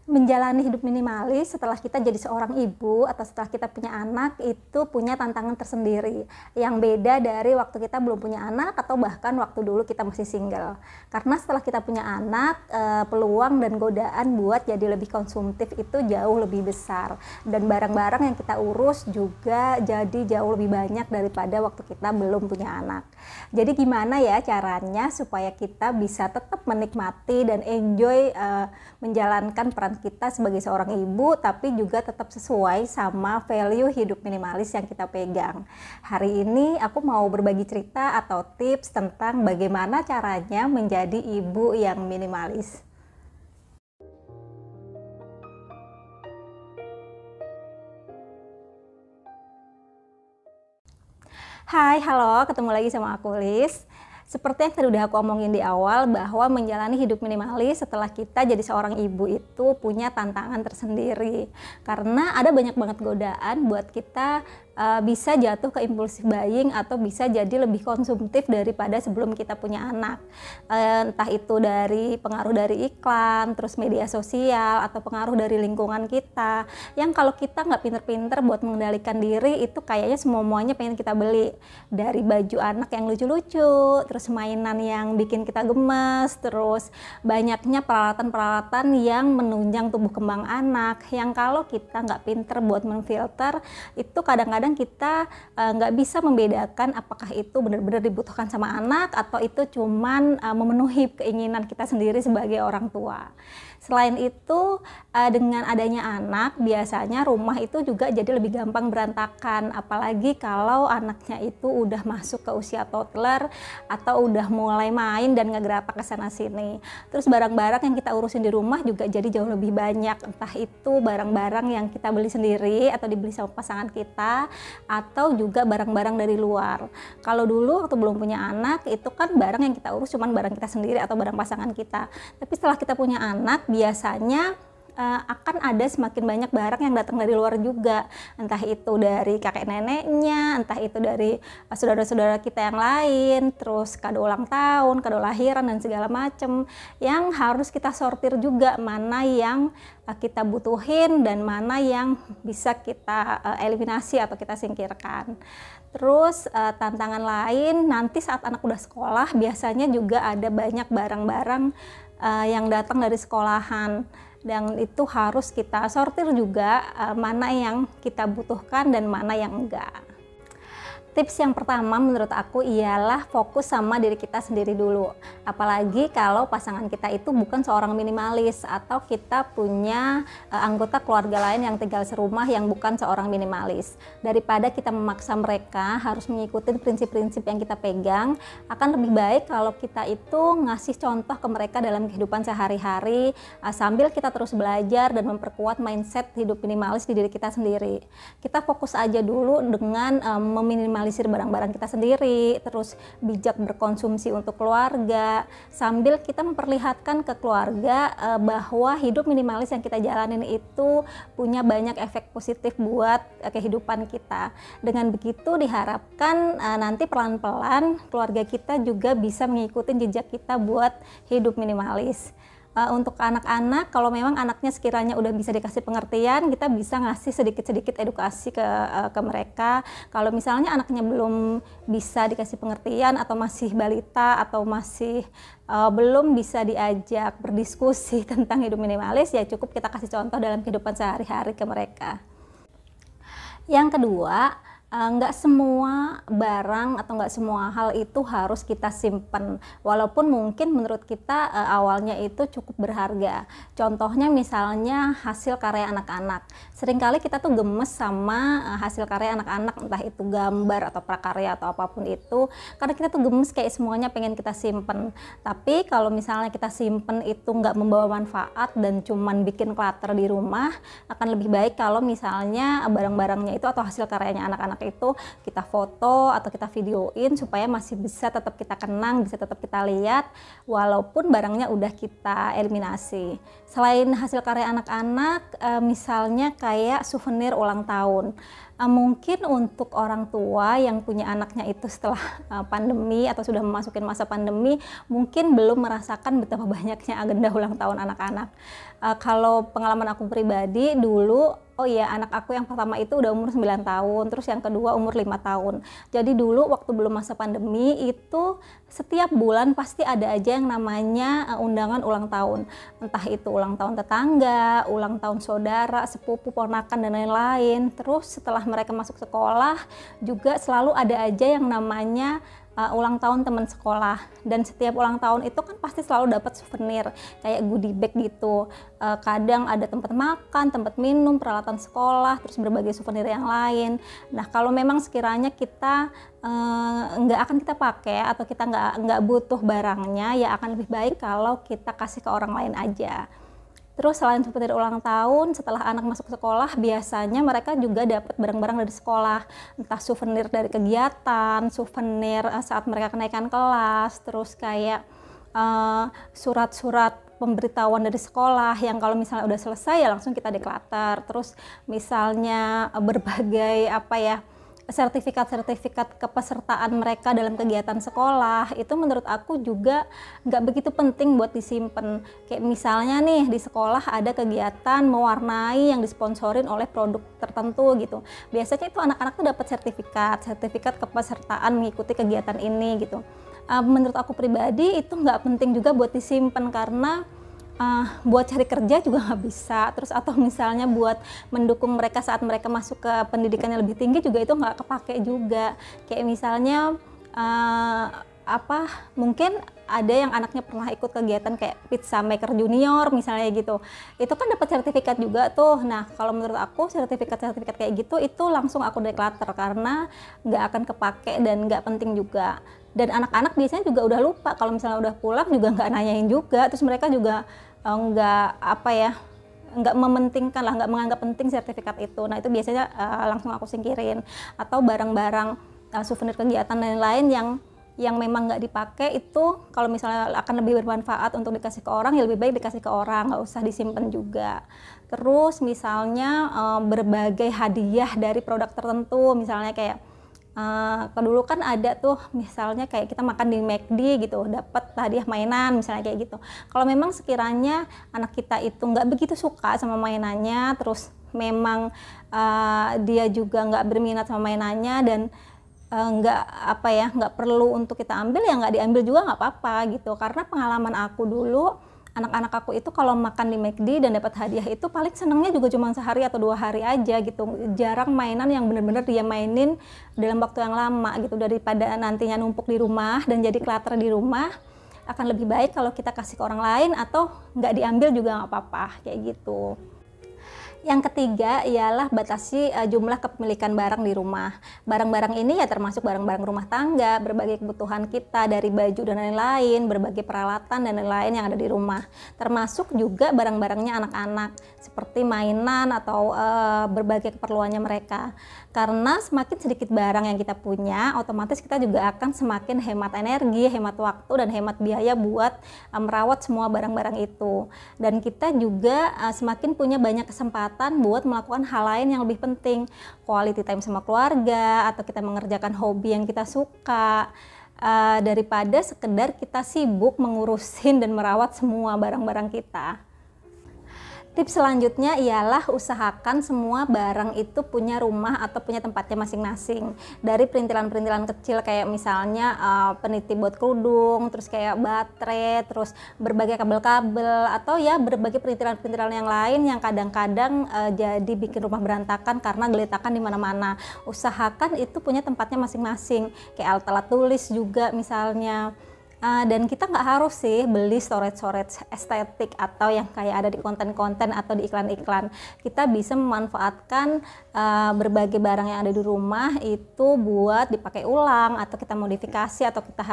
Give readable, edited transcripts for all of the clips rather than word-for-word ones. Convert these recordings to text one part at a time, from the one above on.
Menjalani hidup minimalis setelah kita jadi seorang ibu atau setelah kita punya anak itu punya tantangan tersendiri yang beda dari waktu kita belum punya anak atau bahkan waktu dulu kita masih single. Karena setelah kita punya anak, peluang dan godaan buat jadi lebih konsumtif itu jauh lebih besar, dan barang-barang yang kita urus juga jadi jauh lebih banyak daripada waktu kita belum punya anak. Jadi gimana ya caranya supaya kita bisa tetap menikmati dan enjoy menjalankan peran kita sebagai seorang ibu, tapi juga tetap sesuai sama value hidup minimalis yang kita pegang. Hari ini aku mau berbagi cerita atau tips tentang bagaimana caranya menjadi ibu yang minimalis. Hai, halo, ketemu lagi sama aku Liz. Seperti yang tadi udah aku omongin di awal, bahwa menjalani hidup minimalis setelah kita jadi seorang ibu itu punya tantangan tersendiri. Karena ada banyak banget godaan buat kita bisa jatuh ke impulsif buying atau bisa jadi lebih konsumtif daripada sebelum kita punya anak. Entah itu dari pengaruh dari iklan, terus media sosial, atau pengaruh dari lingkungan kita. Yang kalau kita nggak pinter-pinter buat mengendalikan diri, itu kayaknya semuanya pengen kita beli. Dari baju anak yang lucu-lucu, terus mainan yang bikin kita gemes, terus banyaknya peralatan-peralatan yang menunjang tubuh kembang anak, yang kalau kita nggak pinter buat memfilter, itu kadang-kadang kita nggak bisa membedakan apakah itu benar-benar dibutuhkan sama anak atau itu cuman memenuhi keinginan kita sendiri sebagai orang tua. Selain itu, dengan adanya anak, biasanya rumah itu juga jadi lebih gampang berantakan, apalagi kalau anaknya itu udah masuk ke usia toddler atau udah mulai main dan ngegerabak ke sana sini. Terus barang-barang yang kita urusin di rumah juga jadi jauh lebih banyak, entah itu barang-barang yang kita beli sendiri atau dibeli sama pasangan kita, atau juga barang-barang dari luar. Kalau dulu waktu belum punya anak, itu kan barang yang kita urus cuman barang kita sendiri atau barang pasangan kita. Tapi setelah kita punya anak, biasanya akan ada semakin banyak barang yang datang dari luar juga, entah itu dari kakek neneknya, entah itu dari saudara-saudara kita yang lain, terus kado ulang tahun, kado lahiran dan segala macem, yang harus kita sortir juga mana yang kita butuhin dan mana yang bisa kita eliminasi atau kita singkirkan. Terus tantangan lain nanti saat anak udah sekolah, biasanya juga ada banyak barang-barang yang datang dari sekolahan, dan itu harus kita sortir juga mana yang kita butuhkan dan mana yang enggak. Tips yang pertama menurut aku ialah fokus sama diri kita sendiri dulu. Apalagi kalau pasangan kita itu bukan seorang minimalis atau kita punya anggota keluarga lain yang tinggal serumah yang bukan seorang minimalis. Daripada kita memaksa mereka harus mengikuti prinsip-prinsip yang kita pegang, akan lebih baik kalau kita itu ngasih contoh ke mereka dalam kehidupan sehari-hari sambil kita terus belajar dan memperkuat mindset hidup minimalis di diri kita sendiri. Kita fokus aja dulu dengan meminimalisir barang-barang kita sendiri, terus bijak berkonsumsi untuk keluarga, sambil kita memperlihatkan ke keluarga bahwa hidup minimalis yang kita jalanin itu punya banyak efek positif buat kehidupan kita. Dengan begitu diharapkan nanti pelan-pelan keluarga kita juga bisa mengikuti jejak kita buat hidup minimalis. Untuk anak-anak, kalau memang anaknya sekiranya udah bisa dikasih pengertian, kita bisa ngasih sedikit-sedikit edukasi ke mereka. Kalau misalnya anaknya belum bisa dikasih pengertian atau masih balita atau masih belum bisa diajak berdiskusi tentang hidup minimalis, ya cukup kita kasih contoh dalam kehidupan sehari-hari ke mereka. Yang kedua, nggak semua barang atau nggak semua hal itu harus kita simpen, walaupun mungkin menurut kita awalnya itu cukup berharga. Contohnya misalnya hasil karya anak-anak. Seringkali kita tuh gemes sama hasil karya anak-anak, entah itu gambar atau prakarya atau apapun itu, karena kita tuh gemes kayak semuanya pengen kita simpen. Tapi kalau misalnya kita simpen itu nggak membawa manfaat dan cuman bikin clutter di rumah, akan lebih baik kalau misalnya barang-barangnya itu atau hasil karyanya anak-anak anak itu kita foto atau kita videoin supaya masih bisa tetap kita kenang, bisa tetap kita lihat walaupun barangnya udah kita eliminasi. Selain hasil karya anak-anak, misalnya kayak souvenir ulang tahun. Mungkin untuk orang tua yang punya anaknya itu setelah pandemi atau sudah memasuki masa pandemi, mungkin belum merasakan betapa banyaknya agenda ulang tahun anak-anak. Kalau pengalaman aku pribadi dulu, oh iya, anak aku yang pertama itu udah umur 9 tahun, terus yang kedua umur 5 tahun. Jadi dulu waktu belum masa pandemi itu setiap bulan pasti ada aja yang namanya undangan ulang tahun. Entah itu ulang tahun tetangga, ulang tahun saudara, sepupu, ponakan, dan lain-lain. Terus setelah mereka masuk sekolah juga selalu ada aja yang namanya ulang tahun teman sekolah, dan setiap ulang tahun itu kan pasti selalu dapat souvenir kayak goodie bag gitu. Kadang ada tempat makan, tempat minum, peralatan sekolah, terus berbagai souvenir yang lain. Nah, kalau memang sekiranya kita nggak akan kita pakai atau kita nggak butuh barangnya, ya akan lebih baik kalau kita kasih ke orang lain aja. Terus selain souvenir ulang tahun, setelah anak masuk sekolah, biasanya mereka juga dapat barang-barang dari sekolah. Entah souvenir dari kegiatan, souvenir saat mereka kenaikan kelas, terus kayak surat-surat pemberitahuan dari sekolah yang kalau misalnya udah selesai ya langsung kita declutter. Terus misalnya berbagai sertifikat-sertifikat kepesertaan mereka dalam kegiatan sekolah, itu menurut aku juga nggak begitu penting buat disimpan. Kayak misalnya nih di sekolah ada kegiatan mewarnai yang disponsorin oleh produk tertentu gitu. Biasanya itu anak-anak tuh dapat sertifikat kepesertaan mengikuti kegiatan ini gitu. Menurut aku pribadi itu nggak penting juga buat disimpan karena buat cari kerja juga nggak bisa, terus atau misalnya buat mendukung mereka saat mereka masuk ke pendidikan yang lebih tinggi juga itu nggak kepake juga. Kayak misalnya mungkin ada yang anaknya pernah ikut kegiatan kayak pizza maker junior misalnya gitu, itu kan dapat sertifikat juga tuh. Nah, kalau menurut aku sertifikat kayak gitu itu langsung aku declutter karena nggak akan kepake dan nggak penting juga. Dan anak-anak biasanya juga udah lupa, kalau misalnya udah pulang juga nggak nanyain juga, terus mereka juga nggak mementingkan lah, nggak menganggap penting sertifikat itu. Nah, itu biasanya langsung aku singkirin. Atau barang-barang souvenir kegiatan dan lain-lain yang memang nggak dipakai, itu kalau misalnya akan lebih bermanfaat untuk dikasih ke orang, ya lebih baik dikasih ke orang, nggak usah disimpan juga. Terus misalnya berbagai hadiah dari produk tertentu, misalnya kayak dulu kan ada tuh misalnya kayak kita makan di McD gitu, dapat hadiah mainan misalnya kayak gitu. Kalau memang sekiranya anak kita itu nggak begitu suka sama mainannya, terus memang dia juga nggak berminat sama mainannya dan nggak perlu untuk kita ambil, ya nggak diambil juga nggak apa-apa gitu. Karena pengalaman aku dulu, anak-anak aku itu kalau makan di McD dan dapat hadiah itu paling senengnya juga cuma sehari atau 2 hari aja gitu. Jarang mainan yang benar-benar dia mainin dalam waktu yang lama gitu. Daripada nantinya numpuk di rumah dan jadi clutter di rumah, akan lebih baik kalau kita kasih ke orang lain atau nggak diambil juga nggak apa-apa kayak gitu. Yang ketiga ialah batasi jumlah kepemilikan barang di rumah. Barang-barang ini ya termasuk barang-barang rumah tangga, berbagai kebutuhan kita dari baju dan lain-lain, berbagai peralatan dan lain-lain yang ada di rumah. Termasuk juga barang-barangnya anak-anak seperti mainan atau berbagai keperluannya mereka. Karena semakin sedikit barang yang kita punya, otomatis kita juga akan semakin hemat energi, hemat waktu, dan hemat biaya buat merawat semua barang-barang itu. Dan kita juga semakin punya banyak kesempatan buat melakukan hal lain yang lebih penting, quality time sama keluarga, atau kita mengerjakan hobi yang kita suka, daripada sekedar kita sibuk mengurusin dan merawat semua barang-barang kita. Tips selanjutnya ialah usahakan semua barang itu punya rumah atau punya tempatnya masing-masing. Dari perintilan-perintilan kecil kayak misalnya peniti buat kerudung, terus kayak baterai, terus berbagai kabel-kabel, atau ya berbagai perintilan-perintilan yang lain yang kadang-kadang jadi bikin rumah berantakan karena geletakan di mana-mana. Usahakan itu punya tempatnya masing-masing. Kayak alat-alat tulis juga misalnya. Dan kita nggak harus sih beli storage estetik atau yang kayak ada di konten-konten atau di iklan-iklan. Kita bisa memanfaatkan berbagai barang yang ada di rumah itu buat dipakai ulang, atau kita modifikasi, atau kita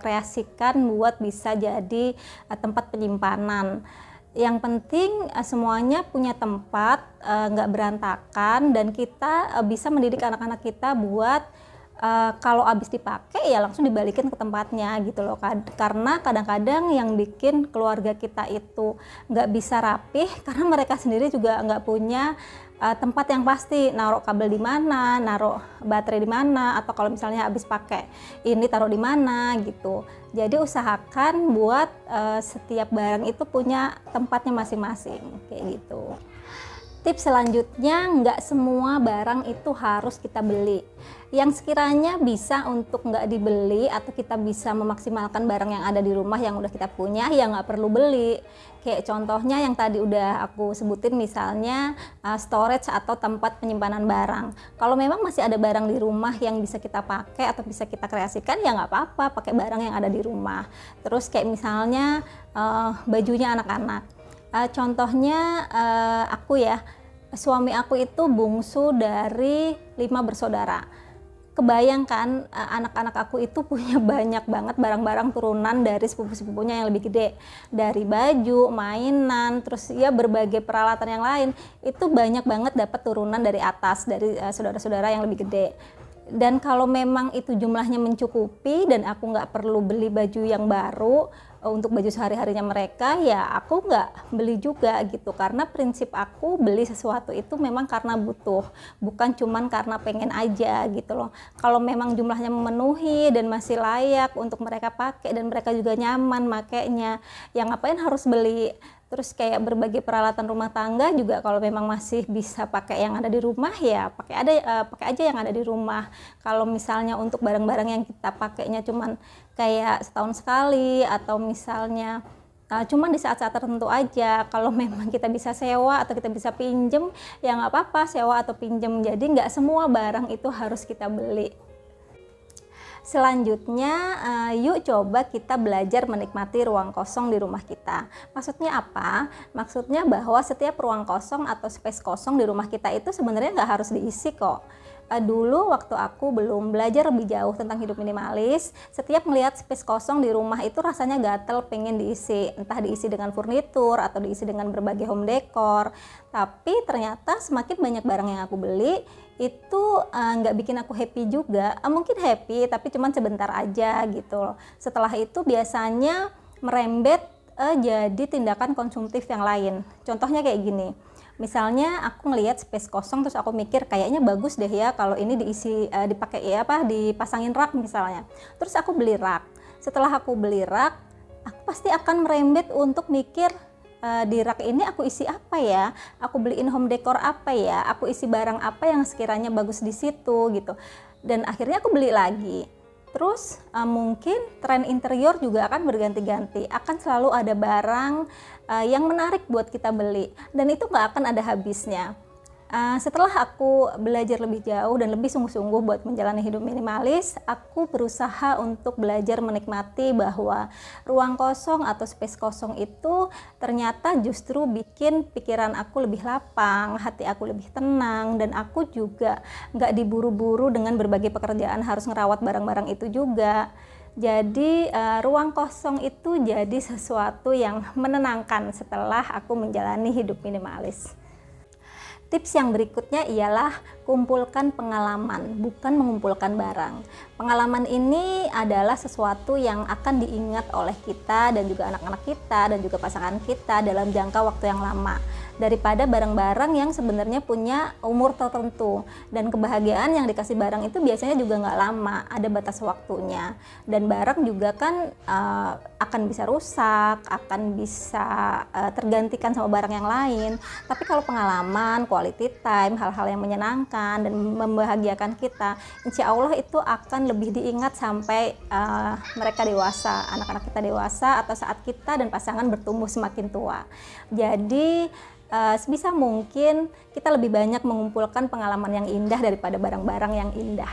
kreasikan buat bisa jadi tempat penyimpanan. Yang penting semuanya punya tempat, nggak berantakan, dan kita bisa mendidik anak-anak kita buat kalau habis dipakai ya langsung dibalikin ke tempatnya gitu loh. Karena kadang-kadang yang bikin keluarga kita itu nggak bisa rapih karena mereka sendiri juga nggak punya tempat yang pasti, naruh kabel di mana, naruh baterai di mana, atau kalau misalnya habis pakai ini taruh di mana gitu. Jadi usahakan buat setiap barang itu punya tempatnya masing-masing kayak gitu. Tips selanjutnya, nggak semua barang itu harus kita beli. Yang sekiranya bisa untuk nggak dibeli atau kita bisa memaksimalkan barang yang ada di rumah yang udah kita punya, ya nggak perlu beli. Kayak contohnya yang tadi udah aku sebutin, misalnya storage atau tempat penyimpanan barang. Kalau memang masih ada barang di rumah yang bisa kita pakai atau bisa kita kreasikan, ya nggak apa-apa, pakai barang yang ada di rumah. Terus kayak misalnya bajunya anak-anak. Contohnya aku ya, suami aku itu bungsu dari 5 bersaudara. Kebayangkan anak-anak aku itu punya banyak banget barang-barang turunan dari sepupu-sepupunya yang lebih gede. Dari baju, mainan, terus ya berbagai peralatan yang lain. Itu banyak banget dapat turunan dari atas, dari saudara-saudara yang lebih gede. Dan kalau memang itu jumlahnya mencukupi dan aku nggak perlu beli baju yang baru untuk baju sehari-harinya mereka, ya aku nggak beli juga gitu. Karena prinsip aku beli sesuatu itu memang karena butuh, bukan cuman karena pengen aja gitu loh. Kalau memang jumlahnya memenuhi dan masih layak untuk mereka pakai dan mereka juga nyaman makainya, ya ngapain harus beli. Terus kayak berbagai peralatan rumah tangga juga kalau memang masih bisa pakai yang ada di rumah, ya pakai aja yang ada di rumah. Kalau misalnya untuk barang-barang yang kita pakainya cuman kayak setahun sekali atau misalnya cuman di saat-saat tertentu aja, kalau memang kita bisa sewa atau kita bisa pinjem, ya nggak apa-apa sewa atau pinjem. Jadi nggak semua barang itu harus kita beli. Selanjutnya, yuk coba kita belajar menikmati ruang kosong di rumah kita. Maksudnya apa? Maksudnya bahwa setiap ruang kosong atau space kosong di rumah kita itu sebenarnya nggak harus diisi kok. Dulu waktu aku belum belajar lebih jauh tentang hidup minimalis, setiap melihat space kosong di rumah itu rasanya gatel pengen diisi. Entah diisi dengan furnitur atau diisi dengan berbagai home decor. Tapi ternyata semakin banyak barang yang aku beli, itu nggak bikin aku happy juga. Mungkin happy tapi cuman sebentar aja gitu loh. Setelah itu biasanya merembet jadi tindakan konsumtif yang lain. Contohnya kayak gini, misalnya aku ngelihat space kosong terus aku mikir kayaknya bagus deh ya kalau ini diisi dipakai dipasangin rak misalnya. Terus aku beli rak. Setelah aku beli rak, aku pasti akan merembet untuk mikir di rak ini aku isi apa ya, aku beliin home decor apa ya, aku isi barang apa yang sekiranya bagus di situ gitu. Dan akhirnya aku beli lagi. Terus mungkin tren interior juga akan berganti-ganti, akan selalu ada barang yang menarik buat kita beli dan itu nggak akan ada habisnya. Setelah aku belajar lebih jauh dan lebih sungguh-sungguh buat menjalani hidup minimalis, aku berusaha untuk belajar menikmati bahwa ruang kosong atau space kosong itu ternyata justru bikin pikiran aku lebih lapang, hati aku lebih tenang, dan aku juga nggak diburu-buru dengan berbagai pekerjaan harus ngerawat barang-barang itu juga. Jadi ruang kosong itu jadi sesuatu yang menenangkan setelah aku menjalani hidup minimalis. Tips yang berikutnya ialah kumpulkan pengalaman, bukan mengumpulkan barang. Pengalaman ini adalah sesuatu yang akan diingat oleh kita dan juga anak-anak kita dan juga pasangan kita dalam jangka waktu yang lama, daripada barang-barang yang sebenarnya punya umur tertentu. Dan kebahagiaan yang dikasih barang itu biasanya juga nggak lama, ada batas waktunya. Dan barang juga kan akan bisa rusak, akan bisa tergantikan sama barang yang lain. Tapi kalau pengalaman, quality time, hal-hal yang menyenangkan dan membahagiakan kita, insya Allah itu akan lebih diingat sampai mereka dewasa, anak-anak kita dewasa, atau saat kita dan pasangan bertumbuh semakin tua. Jadi sebisa mungkin kita lebih banyak mengumpulkan pengalaman yang indah daripada barang-barang yang indah.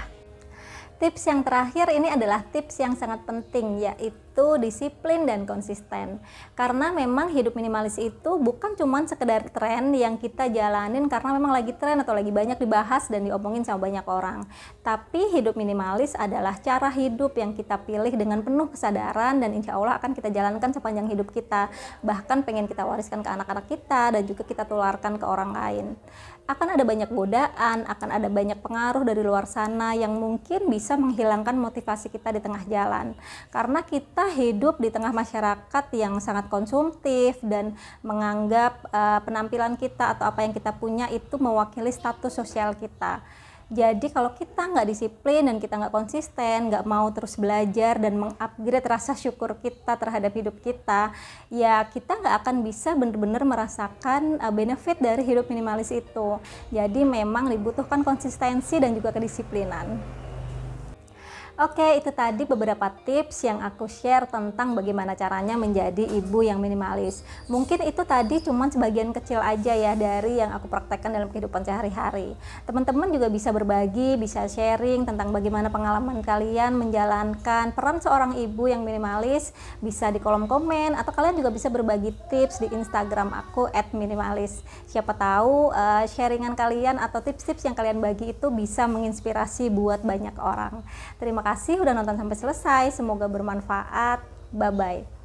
Tips yang terakhir ini adalah tips yang sangat penting, yaitu disiplin dan konsisten. Karena memang hidup minimalis itu bukan cuma sekedar tren yang kita jalanin karena memang lagi tren atau lagi banyak dibahas dan diomongin sama banyak orang. Tapi hidup minimalis adalah cara hidup yang kita pilih dengan penuh kesadaran dan insya Allah akan kita jalankan sepanjang hidup kita. Bahkan pengen kita wariskan ke anak-anak kita dan juga kita tularkan ke orang lain. Akan ada banyak godaan, akan ada banyak pengaruh dari luar sana yang mungkin bisa menghilangkan motivasi kita di tengah jalan. Karena kita hidup di tengah masyarakat yang sangat konsumtif dan menganggap penampilan kita atau apa yang kita punya itu mewakili status sosial kita. Jadi kalau kita nggak disiplin dan kita nggak konsisten, nggak mau terus belajar dan mengupgrade rasa syukur kita terhadap hidup kita, ya kita nggak akan bisa benar-benar merasakan benefit dari hidup minimalis itu. Jadi memang dibutuhkan konsistensi dan juga kedisiplinan. Oke, itu tadi beberapa tips yang aku share tentang bagaimana caranya menjadi ibu yang minimalis. Mungkin itu tadi cuma sebagian kecil aja ya dari yang aku praktekkan dalam kehidupan sehari-hari. Teman-teman juga bisa berbagi, bisa sharing tentang bagaimana pengalaman kalian menjalankan peran seorang ibu yang minimalis. Bisa di kolom komen atau kalian juga bisa berbagi tips di Instagram aku @minimalis. Siapa tahu sharingan kalian atau tips-tips yang kalian bagi itu bisa menginspirasi buat banyak orang. Terima kasih udah nonton sampai selesai, semoga bermanfaat. Bye-bye.